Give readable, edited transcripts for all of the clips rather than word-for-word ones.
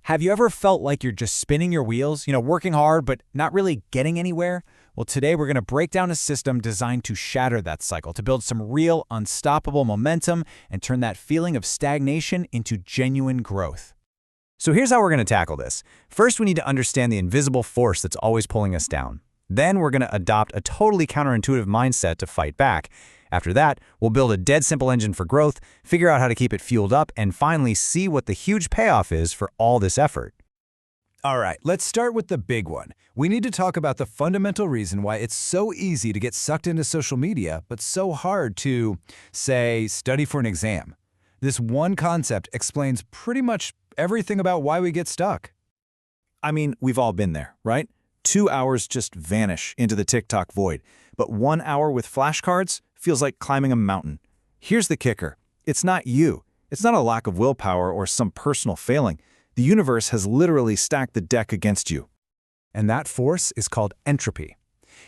Have you ever felt like you're just spinning your wheels, working hard but not really getting anywhere? Well, today we're going to break down a system designed to shatter that cycle, to build some real, unstoppable momentum and turn that feeling of stagnation into genuine growth. So here's how we're going to tackle this. First, we need to understand the invisible force that's always pulling us down. Then we're going to adopt a totally counterintuitive mindset to fight back. After that, we'll build a dead simple engine for growth, figure out how to keep it fueled up, and finally see what the huge payoff is for all this effort. All right, let's start with the big one. We need to talk about the fundamental reason why it's so easy to get sucked into social media, but so hard to, say, study for an exam. This one concept explains pretty much everything about why we get stuck. I mean, we've all been there, right? 2 hours just vanish into the TikTok void, but 1 hour with flashcards feels like climbing a mountain. Here's the kicker. It's not you. It's not a lack of willpower or some personal failing. The universe has literally stacked the deck against you. And that force is called entropy.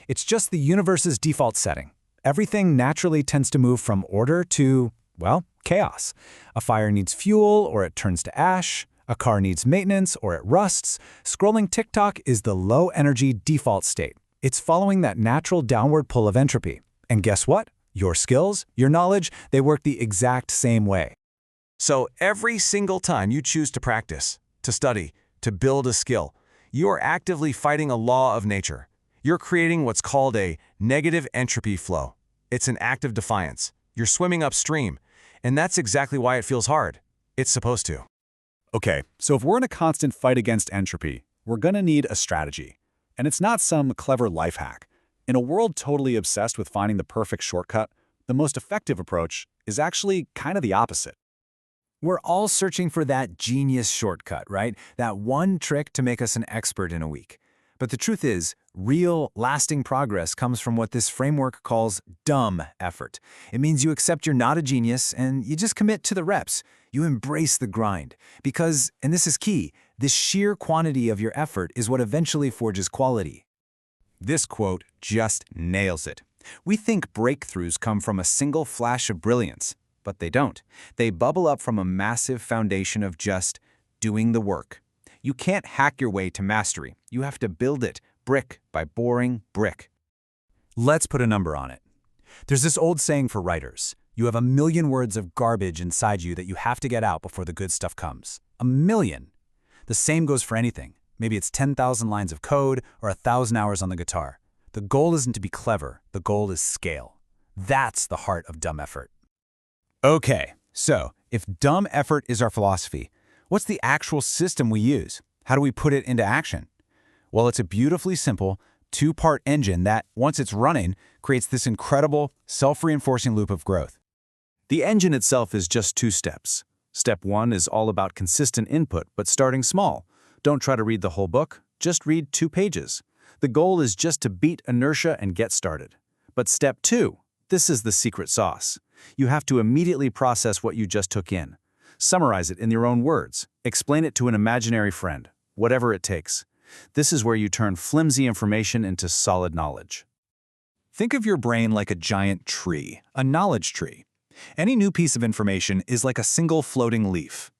It's just the universe's default setting. Everything naturally tends to move from order to, well, chaos. A fire needs fuel or it turns to ash. A car needs maintenance or it rusts. Scrolling TikTok is the low-energy default state. It's following that natural downward pull of entropy. And guess what? Your skills, your knowledge, they work the exact same way. So every single time you choose to practice, to study, to build a skill, you are actively fighting a law of nature. You're creating what's called a negative entropy flow. It's an act of defiance. You're swimming upstream, and that's exactly why it feels hard. It's supposed to. Okay, so if we're in a constant fight against entropy, we're gonna need a strategy. And it's not some clever life hack. In a world totally obsessed with finding the perfect shortcut, the most effective approach is actually kind of the opposite. We're all searching for that genius shortcut, right? That one trick to make us an expert in a week. But the truth is, real, lasting progress comes from what this framework calls dumb effort. It means you accept you're not a genius and you just commit to the reps. You embrace the grind. Because, and this is key, this sheer quantity of your effort is what eventually forges quality. This quote just nails it. We think breakthroughs come from a single flash of brilliance, but they don't. They bubble up from a massive foundation of just doing the work. You can't hack your way to mastery. You have to build it, brick by boring brick. Let's put a number on it. There's this old saying for writers. You have 1 million words of garbage inside you that you have to get out before the good stuff comes. 1 million. The same goes for anything. Maybe it's 10,000 lines of code or 1,000 hours on the guitar. The goal isn't to be clever. The goal is scale. That's the heart of dumb effort. Okay, so if dumb effort is our philosophy, what's the actual system we use? How do we put it into action? Well, it's a beautifully simple, 2-part engine that, once it's running, creates this incredible, self-reinforcing loop of growth. The engine itself is just 2 steps. Step 1 is all about consistent input, but starting small. Don't try to read the whole book, just read 2 pages. The goal is just to beat inertia and get started. But step 2, this is the secret sauce. You have to immediately process what you just took in. Summarize it in your own words. Explain it to an imaginary friend, whatever it takes. This is where you turn flimsy information into solid knowledge. Think of your brain like a giant tree, a knowledge tree. Any new piece of information is like a single floating leaf.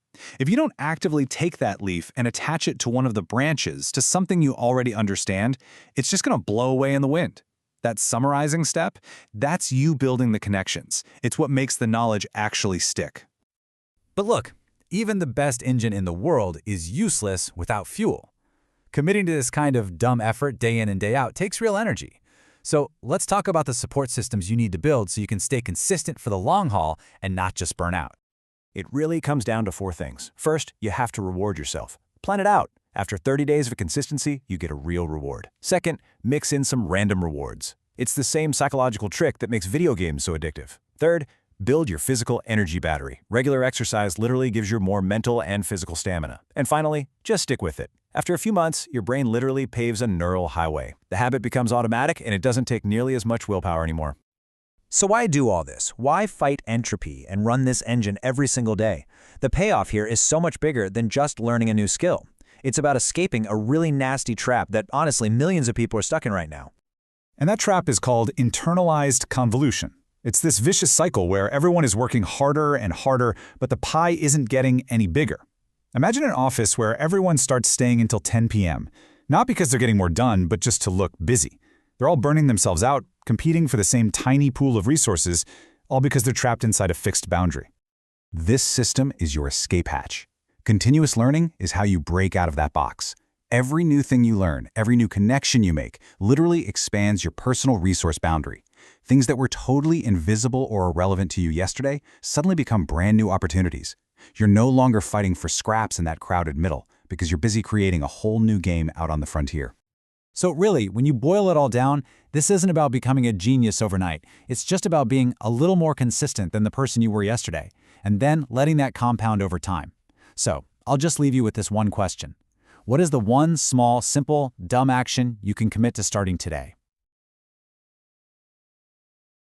If you don't actively take that leaf and attach it to one of the branches, to something you already understand, it's just going to blow away in the wind. That summarizing step, that's you building the connections. It's what makes the knowledge actually stick. But look, even the best engine in the world is useless without fuel. Committing to this kind of dumb effort day in and day out takes real energy. So let's talk about the support systems you need to build so you can stay consistent for the long haul and not just burn out. It really comes down to 4 things. First, you have to reward yourself. Plan it out. After 30 days of consistency, you get a real reward. Second, mix in some random rewards. It's the same psychological trick that makes video games so addictive. Third, build your physical energy battery. Regular exercise literally gives you more mental and physical stamina. And finally, just stick with it. After a few months, your brain literally paves a neural highway. The habit becomes automatic and it doesn't take nearly as much willpower anymore. So why do all this? Why fight entropy and run this engine every single day? The payoff here is so much bigger than just learning a new skill. It's about escaping a really nasty trap that honestly millions of people are stuck in right now. And that trap is called internalized convolution. It's this vicious cycle where everyone is working harder and harder, but the pie isn't getting any bigger. Imagine an office where everyone starts staying until 10 p.m., not because they're getting more done, but just to look busy. They're all burning themselves out, competing for the same tiny pool of resources, all because they're trapped inside a fixed boundary. This system is your escape hatch. Continuous learning is how you break out of that box. Every new thing you learn, every new connection you make, literally expands your personal resource boundary. Things that were totally invisible or irrelevant to you yesterday suddenly become brand new opportunities. You're no longer fighting for scraps in that crowded middle, because you're busy creating a whole new game out on the frontier. So really, when you boil it all down, this isn't about becoming a genius overnight. It's just about being a little more consistent than the person you were yesterday, and then letting that compound over time. So, I'll just leave you with this one question. What is the one small, simple, dumb action you can commit to starting today?